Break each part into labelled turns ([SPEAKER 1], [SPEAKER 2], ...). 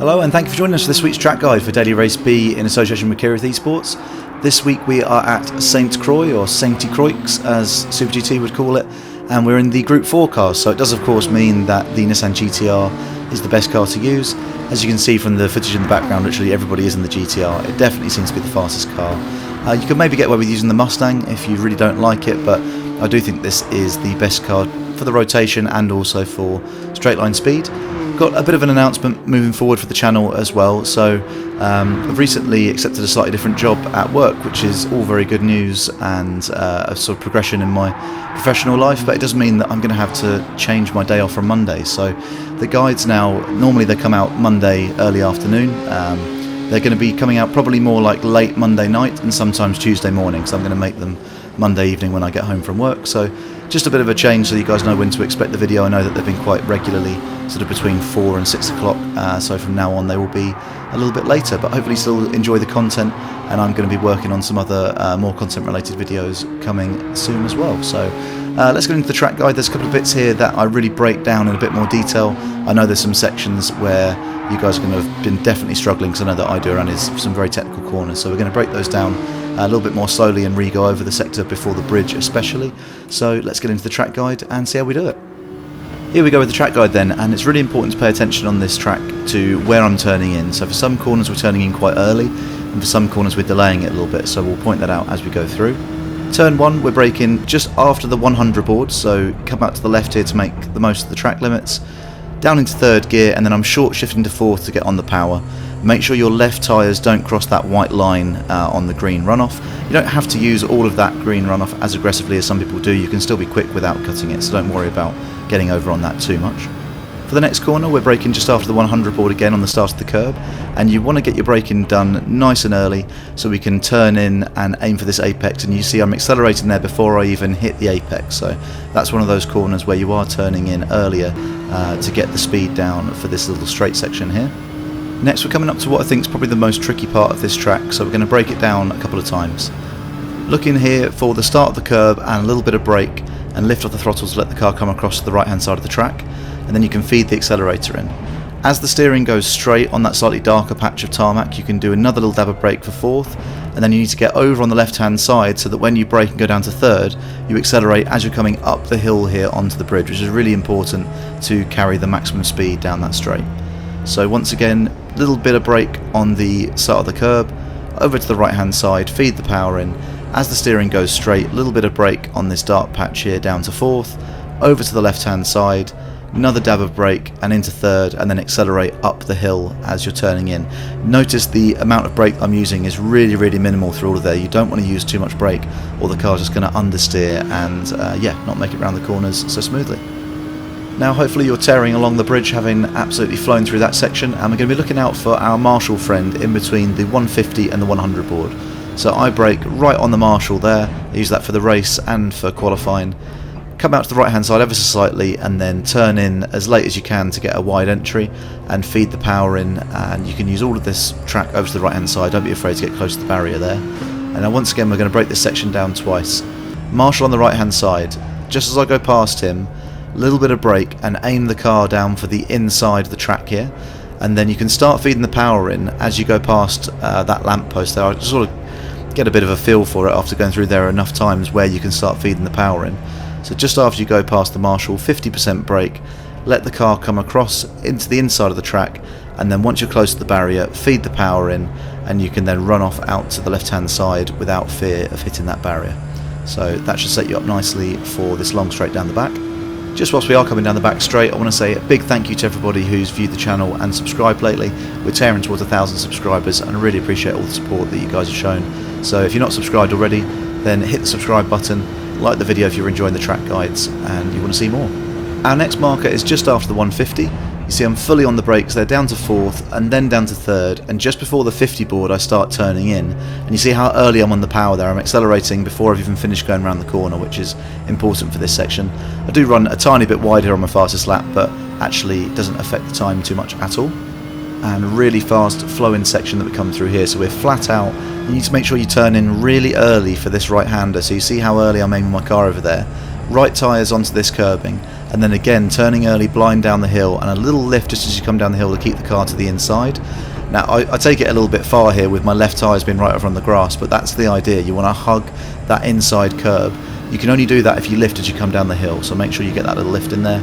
[SPEAKER 1] Hello and thank you for joining us for this week's track guide for Daily Race B in association with Kireth eSports. This week we are at St Croix, or St Croix as Super GT would call it, and we're in the Gr4 cars, so it does of course mean that the Nissan GT-R is the best car to use. As you can see from the footage in the background, literally everybody is in the GT-R. It definitely seems to be the fastest car. You could maybe get away with using the Mustang if you really don't like it, but I do think this is the best car for the rotation and also for straight line speed. Got a bit of an announcement moving forward for the channel as well, so I've recently accepted a slightly different job at work, which is all very good news and a sort of progression in my professional life, but it does mean that I'm going to have to change my day off from Monday. So the guides now, normally they come out Monday early afternoon. They're going to be coming out probably more like late Monday night and sometimes Tuesday morning, so I'm going to make them Monday evening when I get home from work. So just a bit of a change so you guys know when to expect the video. I know that they've been quite regularly sort of between 4 and 6 o'clock, so from now on they will be a little bit later, but hopefully still enjoy the content, and I'm going to be working on some other more content related videos coming soon as well. So let's get into the track guide. There's a couple of bits here that I really break down in a bit more detail. I know there's some sections where you guys are going to have been definitely struggling, because I know that I do around some very technical corners, so we're going to break those down a little bit more slowly and re-go over the sector before the bridge especially. So let's get into the track guide and see how we do it. Here we go with the track guide then, and it's really important to pay attention on this track to where I'm turning in. So for some corners we're turning in quite early, and for some corners we're delaying it a little bit, so we'll point that out as we go through. Turn 1 we're braking just after the 100 board, so come out to the left here to make the most of the track limits. Down into 3rd gear, and then I'm short shifting to 4th to get on the power. Make sure your left tyres don't cross that white line on the green runoff. You don't have to use all of that green runoff as aggressively as some people do. You can still be quick without cutting it, so don't worry about getting over on that too much. For the next corner we're braking just after the 100 board again on the start of the curb, and you want to get your braking done nice and early so we can turn in and aim for this apex. And you see I'm accelerating there before I even hit the apex, so that's one of those corners where you are turning in earlier to get the speed down for this little straight section here. Next we're coming up to what I think is probably the most tricky part of this track, so we're going to break it down a couple of times. Looking here for the start of the curb and a little bit of brake, and lift off the throttle to let the car come across to the right hand side of the track, and then you can feed the accelerator in. As the steering goes straight on that slightly darker patch of tarmac, you can do another little dab of brake for 4th, and then you need to get over on the left hand side so that when you brake and go down to 3rd, you accelerate as you're coming up the hill here onto the bridge, which is really important to carry the maximum speed down that straight. So once again, little bit of brake on the start of the curb, over to the right hand side, feed the power in. As the steering goes straight, a little bit of brake on this dark patch here down to 4th, over to the left hand side, another dab of brake and into 3rd, and then accelerate up the hill as you're turning in. Notice the amount of brake I'm using is really minimal through all of there. You don't want to use too much brake or the car's just going to understeer and yeah, not make it around the corners so smoothly. Now hopefully you're tearing along the bridge, having absolutely flown through that section, and we're going to be looking out for our marshal friend in between the 150 and the 100 board. So I brake right on the marshal there, I use that for the race and for qualifying. Come out to the right hand side ever so slightly and then turn in as late as you can to get a wide entry and feed the power in, and you can use all of this track over to the right hand side. Don't be afraid to get close to the barrier there. And now once again we're going to break this section down twice. Marshal on the right hand side, just as I go past him, a little bit of brake and aim the car down for the inside of the track here, and then you can start feeding the power in as you go past that lamppost there. I just sort of get a bit of a feel for it after going through there enough times where you can start feeding the power in. So just after you go past the marshal, 50% brake, let the car come across into the inside of the track, and then once you're close to the barrier, feed the power in, and you can then run off out to the left hand side without fear of hitting that barrier. So that should set you up nicely for this long straight down the back. Just whilst we are coming down the back straight, I want to say a big thank you to everybody who's viewed the channel and subscribed lately. We're tearing towards 1,000 subscribers, and I really appreciate all the support that you guys have shown. So if you're not subscribed already, then hit the subscribe button, like the video if you're enjoying the track guides and you want to see more. Our next marker is just after the 150. You see I'm fully on the brakes there, down to 4th and then down to 3rd, and just before the 50 board I start turning in, and you see how early I'm on the power there. I'm accelerating before I've even finished going around the corner, which is important for this section. I do run a tiny bit wider on my fastest lap, but actually it doesn't affect the time too much at all. And really fast flowing section that we come through here, so we're flat out. You need to make sure you turn in really early for this right hander, so you see how early I'm aiming my car over there. Right tyres onto this curbing, and then again turning early, blind down the hill, and a little lift just as you come down the hill to keep the car to the inside. Now I take it a little bit far here with my left tyres being right over on the grass, but that's the idea. You want to hug that inside curb. You can only do that if you lift as you come down the hill, so make sure you get that little lift in there.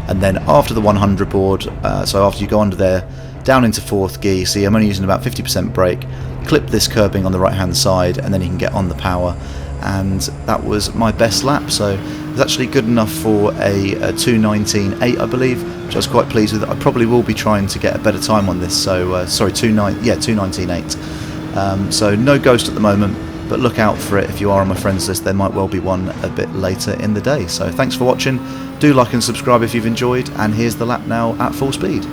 [SPEAKER 1] And then after the 100 board, so after you go under there, down into 4th gear, see I'm only using about 50% brake, clip this curbing on the right hand side, and then you can get on the power. And that was my best lap, so it was actually good enough for a 2:19.8, I believe, which I was quite pleased with. I probably will be trying to get a better time on this, so sorry, 2:19.8. So no ghost at the moment, but look out for it if you are on my friends list. There might well be one a bit later in the day. So thanks for watching, do like and subscribe if you've enjoyed, and here's the lap now at full speed.